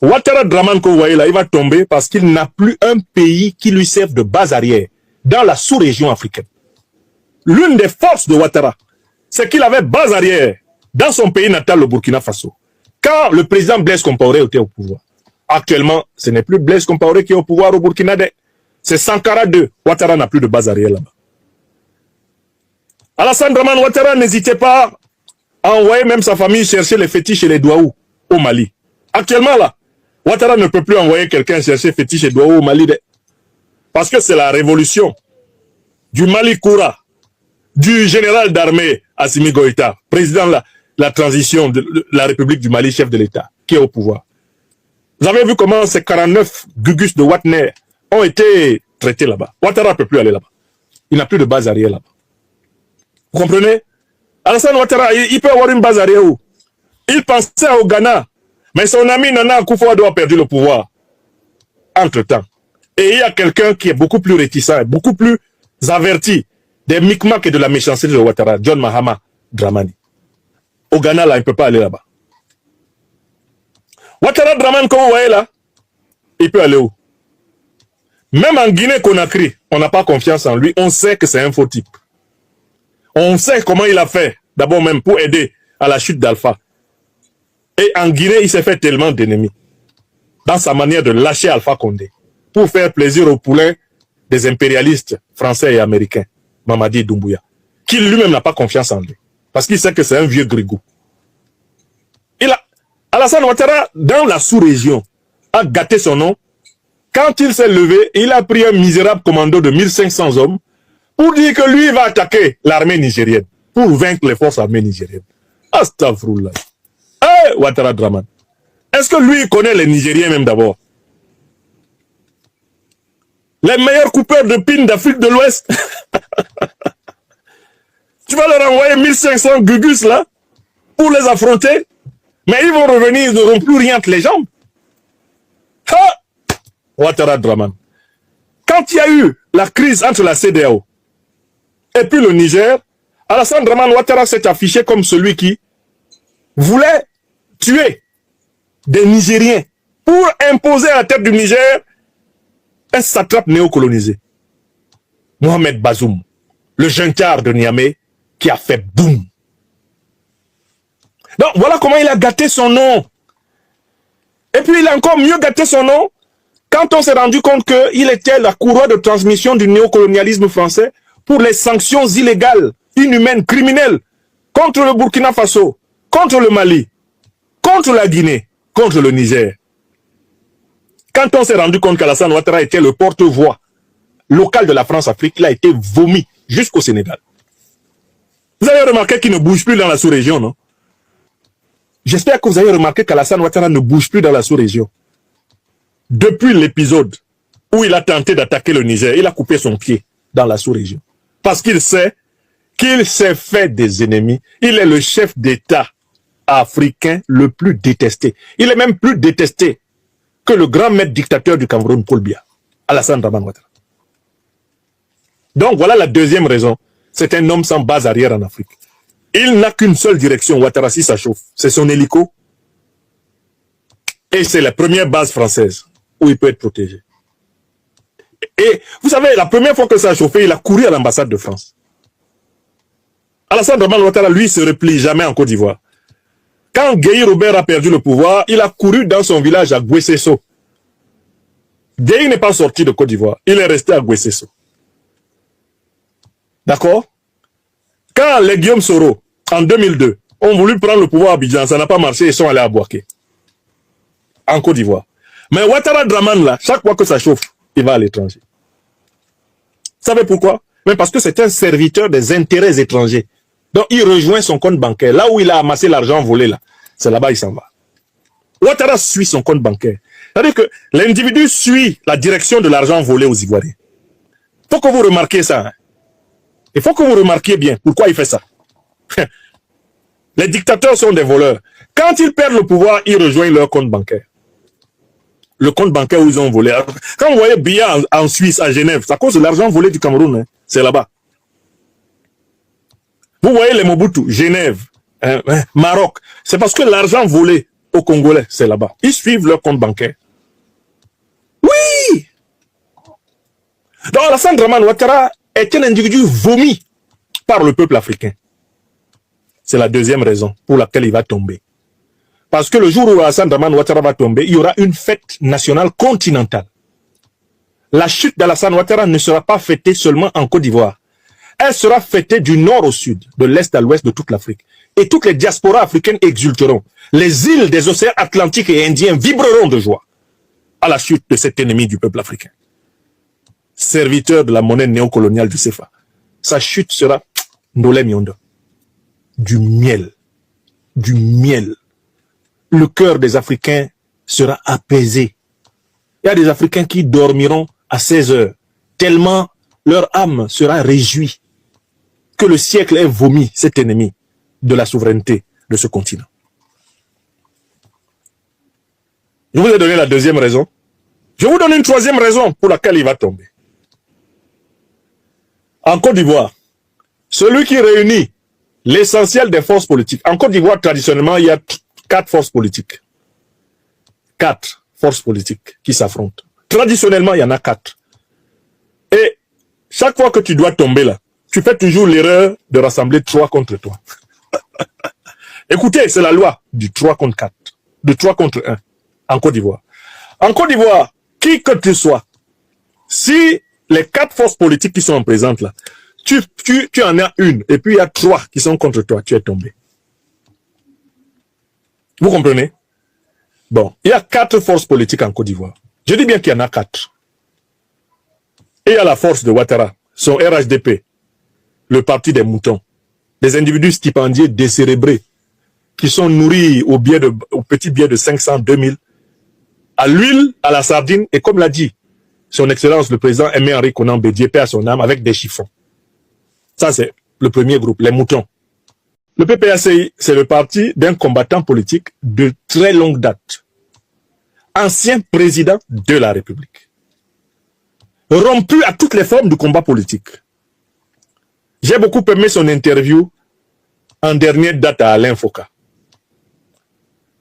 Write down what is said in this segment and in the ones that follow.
Ouattara Draman que vous voyez là, il va tomber parce qu'il n'a plus un pays qui lui serve de base arrière dans la sous-région africaine. L'une des forces de Ouattara, c'est qu'il avait base arrière dans son pays natal, le Burkina Faso. Quand le président Blaise Compaoré était au pouvoir. Actuellement, ce n'est plus Blaise Compaoré qui est au pouvoir au Burkina. C'est Sankara II. Ouattara n'a plus de base arrière là-bas. Alassane Dramane Ouattara n'hésitait pas à envoyer même sa famille chercher les fétiches et les douaous au Mali. Actuellement là, Ouattara ne peut plus envoyer quelqu'un chercher fétiches et douaous au Mali. Parce que c'est la révolution du Mali Koura, du général d'armée Assimi Goïta, président de la transition de la République du Mali, chef de l'État, qui est au pouvoir. Vous avez vu comment ces 49 Gugus de Watner ont été traités là-bas. Ouattara ne peut plus aller là-bas. Il n'a plus de base arrière là-bas. Vous comprenez? Alassane Ouattara, il peut avoir une base arrière où? Il pensait au Ghana, mais son ami Nana Akufo-Addo a perdu le pouvoir entre-temps. Et il y a quelqu'un qui est beaucoup plus réticent, beaucoup plus averti des micmacs et de la méchanceté de Ouattara, John Mahama Dramani. Au Ghana, là, il ne peut pas aller là-bas. Ouattara Dramane, comme vous voyez là, il peut aller où? Même en Guinée-Conakry, on n'a pas confiance en lui. On sait que c'est un faux type. On sait comment il a fait, d'abord même pour aider à la chute d'Alpha. Et en Guinée, il s'est fait tellement d'ennemis dans sa manière de lâcher Alpha Condé pour faire plaisir aux poulains des impérialistes français et américains, Mamadi Doumbouya, qui lui-même n'a pas confiance en lui. Parce qu'il sait que c'est un vieux grigou. Alassane Ouattara, dans la sous-région, a gâté son nom. Quand il s'est levé, il a pris un misérable commando de 1500 hommes pour dire que lui va attaquer l'armée nigérienne, pour vaincre les forces armées nigériennes. Astaghfirullah. Hey, Ouattara Dramane. Est-ce que lui connaît les Nigériens même d'abord? Les meilleurs coupeurs de pin d'Afrique de l'Ouest. Tu vas leur envoyer 1500 gugus là pour les affronter, mais ils vont revenir, ils n'auront plus rien que les jambes. Ha! Ouattara Dramane. Quand il y a eu la crise entre la CEDEAO et puis le Niger, Alassane Dramane Ouattara s'est affiché comme celui qui voulait tuer des Nigériens pour imposer à la tête du Niger un satrape néocolonisé. Mohamed Bazoum, le juntar de Niamey, qui a fait boum. Donc voilà comment il a gâté son nom. Et puis il a encore mieux gâté son nom quand on s'est rendu compte qu'il était la courroie de transmission du néocolonialisme français pour les sanctions illégales, inhumaines, criminelles contre le Burkina Faso, contre le Mali, contre la Guinée, contre le Niger. Quand on s'est rendu compte qu'Alassane Ouattara était le porte-voix local de la France-Afrique, il a été vomi jusqu'au Sénégal. Vous avez remarqué qu'il ne bouge plus dans la sous-région, non? J'espère que vous avez remarqué qu'Alassane Ouattara ne bouge plus dans la sous-région. Depuis l'épisode où il a tenté d'attaquer le Niger, il a coupé son pied dans la sous-région. Parce qu'il sait qu'il s'est fait des ennemis. Il est le chef d'État africain le plus détesté. Il est même plus détesté que le grand maître dictateur du Cameroun, Paul Biya, Alassane Dramane Ouattara. Donc voilà la deuxième raison. C'est un homme sans base arrière en Afrique. Il n'a qu'une seule direction, Ouattara, si ça chauffe. C'est son hélico. Et c'est la première base française où il peut être protégé. Et vous savez, la première fois que ça a chauffé, il a couru à l'ambassade de France. Alassane Dramane Ouattara, lui, se replie jamais en Côte d'Ivoire. Quand Gueye Robert a perdu le pouvoir, il a couru dans son village à Guessesso. Gueye n'est pas sorti de Côte d'Ivoire. Il est resté à Guessesso. D'accord? Quand les Guillaume Soro, en 2002, ont voulu prendre le pouvoir à Abidjan, ça n'a pas marché, ils sont allés à Bouaké. En Côte d'Ivoire. Mais Ouattara Dramane, là, chaque fois que ça chauffe, il va à l'étranger. Vous savez pourquoi? Mais parce que c'est un serviteur des intérêts étrangers. Donc il rejoint son compte bancaire. Là où il a amassé l'argent volé, là, c'est là-bas il s'en va. Ouattara suit son compte bancaire. C'est-à-dire que l'individu suit la direction de l'argent volé aux Ivoiriens. Il faut que vous remarquiez ça. Hein. Il faut que vous remarquiez bien pourquoi il fait ça. Les dictateurs sont des voleurs. Quand ils perdent le pouvoir, ils rejoignent leur compte bancaire. Le compte bancaire où ils ont volé. Quand vous voyez Biya en Suisse, à Genève, c'est à cause de l'argent volé du Cameroun. Hein. C'est là-bas. Vous voyez les Mobutu, Genève, Maroc. C'est parce que l'argent volé aux Congolais, c'est là-bas. Ils suivent leur compte bancaire. Oui! Donc Alassane Dramane Ouattara est un individu vomi par le peuple africain. C'est la deuxième raison pour laquelle il va tomber. Parce que le jour où Alassane Dramane Ouattara va tomber, il y aura une fête nationale continentale. La chute d'Alassane Ouattara ne sera pas fêtée seulement en Côte d'Ivoire. Elle sera fêtée du nord au sud, de l'est à l'ouest de toute l'Afrique. Et toutes les diasporas africaines exulteront. Les îles des océans Atlantiques et Indiens vibreront de joie à la chute de cet ennemi du peuple africain. Serviteur de la monnaie néocoloniale du CFA. Sa chute sera Ndolé Miondo. Du miel. Du miel. Le cœur des Africains sera apaisé. Il y a des Africains qui dormiront à 16 heures, tellement leur âme sera réjouie que le siècle ait vomi cet ennemi de la souveraineté de ce continent. Je vous ai donné la deuxième raison. Je vous donne une troisième raison pour laquelle il va tomber. En Côte d'Ivoire, celui qui réunit l'essentiel des forces politiques. En Côte d'Ivoire, traditionnellement, il y a 4 forces politiques. 4 forces politiques qui s'affrontent. Traditionnellement, il y en a 4. Et chaque fois que tu dois tomber là, tu fais toujours l'erreur de rassembler 3 contre toi. Écoutez, c'est la loi du 3 contre 4, de 3 contre 1 en Côte d'Ivoire. En Côte d'Ivoire, qui que tu sois, si les 4 forces politiques qui sont présentes là, tu en as une, et puis il y a 3 qui sont contre toi, tu es tombé. Vous comprenez? Bon, il y a 4 forces politiques en Côte d'Ivoire. Je dis bien qu'il y en a 4. Et il y a la force de Ouattara, son RHDP, le parti des moutons, des individus stipendiés décérébrés, qui sont nourris au petit billet de 500, 2000, à l'huile, à la sardine, et comme l'a dit son Excellence le président Aimé-Henri Konan Bédié, paix à son âme, avec des chiffons. Ça, c'est le premier groupe, les moutons. Le PPACI, c'est le parti d'un combattant politique de très longue date. Ancien président de la République. Rompu à toutes les formes du combat politique. J'ai beaucoup aimé son interview en dernière date à Alain Foka.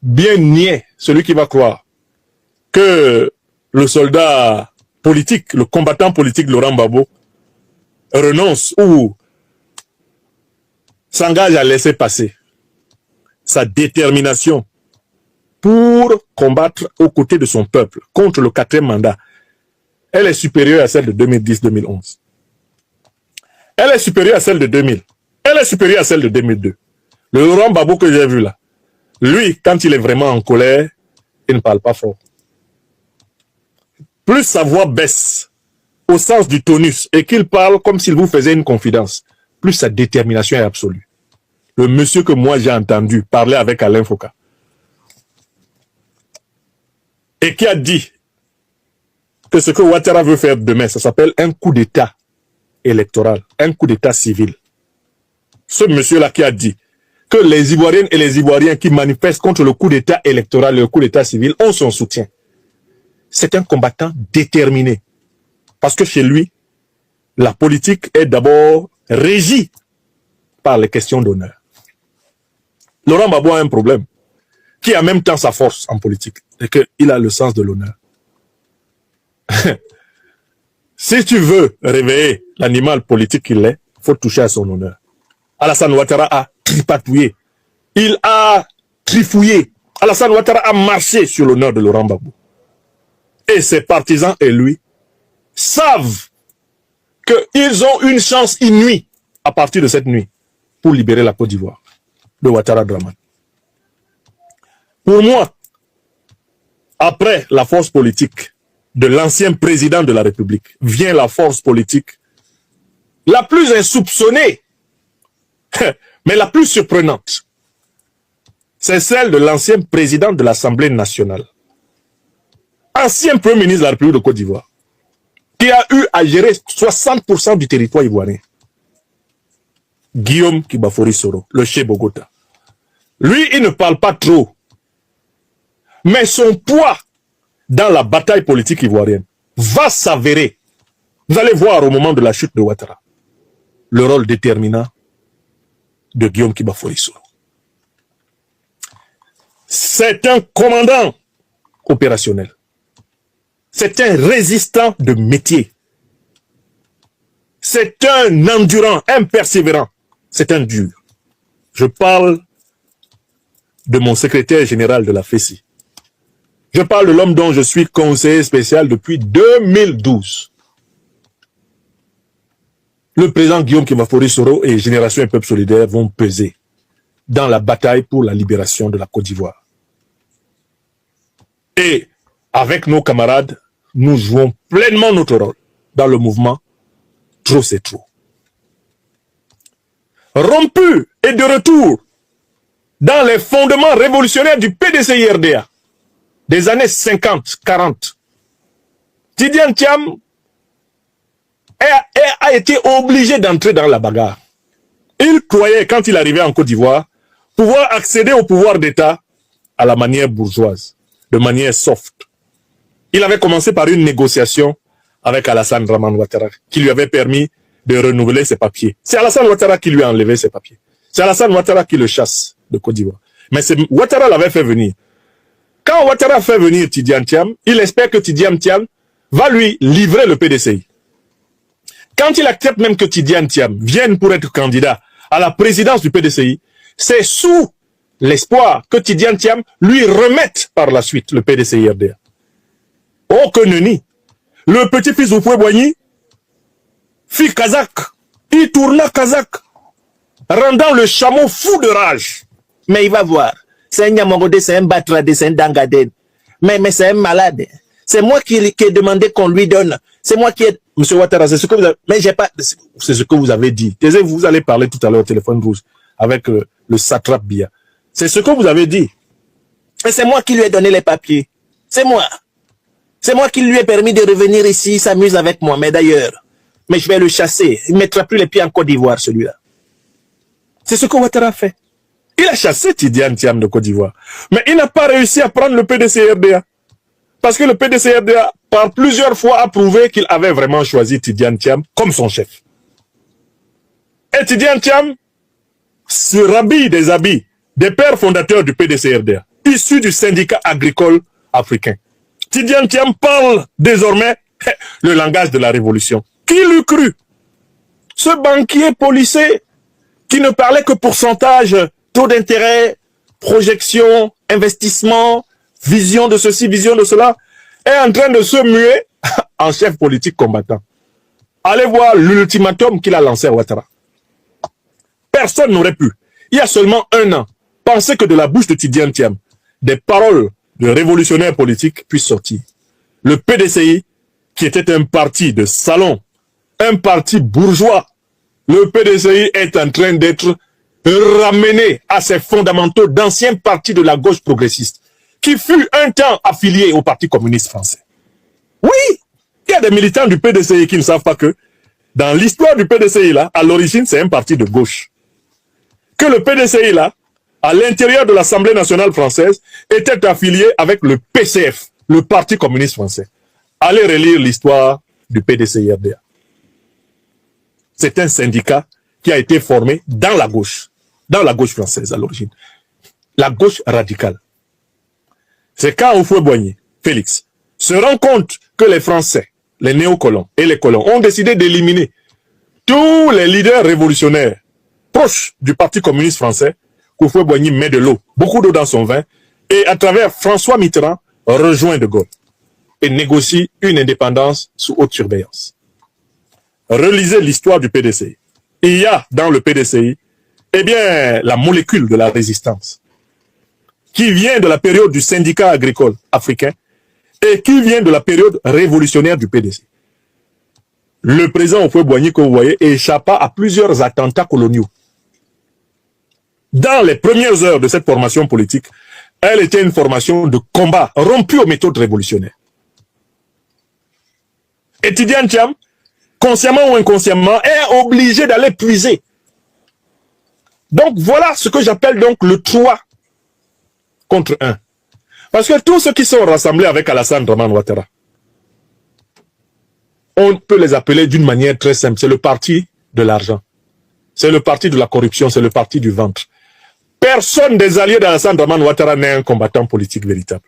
Bien niais, celui qui va croire que le soldat politique, le combattant politique Laurent Gbagbo renonce ou s'engage à laisser passer sa détermination pour combattre aux côtés de son peuple contre le 4e mandat. Elle est supérieure à celle de 2010-2011. Elle est supérieure à celle de 2000. Elle est supérieure à celle de 2002. Le Laurent Gbagbo que j'ai vu là, lui, quand il est vraiment en colère, il ne parle pas fort. Plus sa voix baisse au sens du tonus et qu'il parle comme s'il vous faisait une confidence, plus sa détermination est absolue. Le monsieur que moi j'ai entendu parler avec Alain Foka et qui a dit que ce que Ouattara veut faire demain, ça s'appelle un coup d'état électoral, un coup d'état civil. Ce monsieur-là qui a dit que les Ivoiriennes et les Ivoiriens qui manifestent contre le coup d'état électoral et le coup d'état civil ont son soutien. C'est un combattant déterminé. Parce que chez lui, la politique est d'abord régie par les questions d'honneur. Laurent Gbagbo a un problème, qui a en même temps sa force en politique, et qu'il a le sens de l'honneur. Si tu veux réveiller l'animal politique qu'il est, il faut toucher à son honneur. Alassane Ouattara a tripatouillé, il a trifouillé. Alassane Ouattara a marché sur l'honneur de Laurent Gbagbo. Et ses partisans et lui savent qu'ils ont une chance inouïe à partir de cette nuit pour libérer la Côte d'Ivoire de Ouattara Dramane. Pour moi, après la force politique de l'ancien président de la République, vient la force politique la plus insoupçonnée, mais la plus surprenante. C'est celle de l'ancien président de l'Assemblée nationale, ancien premier ministre de la République de Côte d'Ivoire, qui a eu à gérer 60% du territoire ivoirien. Guillaume Kibafori Soro, le chef Bogota. Lui, il ne parle pas trop. Mais son poids dans la bataille politique ivoirienne va s'avérer. Vous allez voir au moment de la chute de Ouattara le rôle déterminant de Guillaume Kibafori Soro. C'est un commandant opérationnel. C'est un résistant de métier. C'est un endurant, un persévérant. C'est un dur. Je parle de mon secrétaire général de la FESI. Je parle de l'homme dont je suis conseiller spécial depuis 2012. Le président Guillaume Kémafori Soro et Génération et Peuple Solidaire vont peser dans la bataille pour la libération de la Côte d'Ivoire. Et avec nos camarades, nous jouons pleinement notre rôle dans le mouvement Trop c'est trop. Rompu et de retour dans les fondements révolutionnaires du PDCI-RDA des années 50-40, Tidiane Thiam a été obligé d'entrer dans la bagarre. Il croyait, quand il arrivait en Côte d'Ivoire, pouvoir accéder au pouvoir d'État à la manière bourgeoise, de manière soft. Il avait commencé par une négociation avec Alassane Dramane Ouattara, qui lui avait permis de renouveler ses papiers. C'est Alassane Ouattara qui lui a enlevé ses papiers. C'est Alassane Ouattara qui le chasse de Côte d'Ivoire. Mais Ouattara l'avait fait venir. Quand Ouattara fait venir Tidiane Thiam, il espère que Tidiane Thiam va lui livrer le PDCI. Quand il accepte même que Tidiane Thiam vienne pour être candidat à la présidence du PDCI, c'est sous l'espoir que Tidiane Thiam lui remette par la suite le PDCI-RDA. Oh que nenni! Le petit-fils d'Houphouët-Boigny fit Kazakh. Il tourna Kazakh, rendant le chameau fou de rage. Mais il va voir. C'est un Niamorodé, c'est un Batrade, c'est un Dangaden. Mais c'est un malade. C'est moi qui ai demandé qu'on lui donne. C'est moi qui ai... Monsieur Ouattara, c'est ce que vous avez... Mais j'ai pas... C'est ce que vous avez dit. Vous allez parler tout à l'heure au téléphone rouge avec le satrape Biya. C'est ce que vous avez dit. Et c'est moi qui lui ai donné les papiers. C'est moi. C'est moi qui lui ai permis de revenir ici, il s'amuse avec moi, mais d'ailleurs. Mais je vais le chasser. Il ne mettra plus les pieds en Côte d'Ivoire, celui-là. C'est ce que Ouattara a fait. Il a chassé Tidiane Thiam de Côte d'Ivoire. Mais il n'a pas réussi à prendre le PDCI-RDA. Parce que le PDCI-RDA, par plusieurs fois, a prouvé qu'il avait vraiment choisi Tidiane Thiam comme son chef. Et Tidiane Thiam se rhabille des habits des pères fondateurs du PDCI-RDA, issus du syndicat agricole africain. Tidiane Thiam parle désormais le langage de la révolution. Qui l'eût cru? Ce banquier policé qui ne parlait que pourcentage, taux d'intérêt, projection, investissement, vision de ceci, vision de cela, est en train de se muer en chef politique combattant. Allez voir l'ultimatum qu'il a lancé à Ouattara. Personne n'aurait pu, il y a seulement un an, penser que de la bouche de Tidiane Thiam, des paroles de révolutionnaires politiques puissent sortir. Le PDCI, qui était un parti de salon, un parti bourgeois, le PDCI est en train d'être ramené à ses fondamentaux d'anciens partis de la gauche progressiste, qui fut un temps affilié au Parti communiste français. Oui, il y a des militants du PDCI qui ne savent pas que, dans l'histoire du PDCI, là, à l'origine, c'est un parti de gauche. Que le PDCI, là, à l'intérieur de l'Assemblée nationale française, était affilié avec le PCF, le Parti communiste français. Allez relire l'histoire du PDCI-RDA. C'est un syndicat qui a été formé dans la gauche française à l'origine. La gauche radicale. C'est quand Houphouët-Boigny, Félix, se rend compte que les Français, les néocolons et les colons ont décidé d'éliminer tous les leaders révolutionnaires proches du Parti communiste français, Houphouët-Boigny met de l'eau, beaucoup d'eau dans son vin, et à travers François Mitterrand, rejoint De Gaulle et négocie une indépendance sous haute surveillance. Relisez l'histoire du PDCI. Il y a dans le PDCI, eh bien, la molécule de la résistance, qui vient de la période du syndicat agricole africain et qui vient de la période révolutionnaire du PDCI. Le président Houphouët-Boigny, que vous voyez, échappa à plusieurs attentats coloniaux. Dans les premières heures de cette formation politique, elle était une formation de combat rompue aux méthodes révolutionnaires. Et Tidiane Thiam, consciemment ou inconsciemment, est obligé d'aller puiser. Donc voilà ce que j'appelle donc le 3 contre 1. Parce que tous ceux qui sont rassemblés avec Alassane Dramane Ouattara, on peut les appeler d'une manière très simple. C'est le parti de l'argent. C'est le parti de la corruption, c'est le parti du ventre. Personne des alliés d'Alassane Draman Ouattara n'est un combattant politique véritable.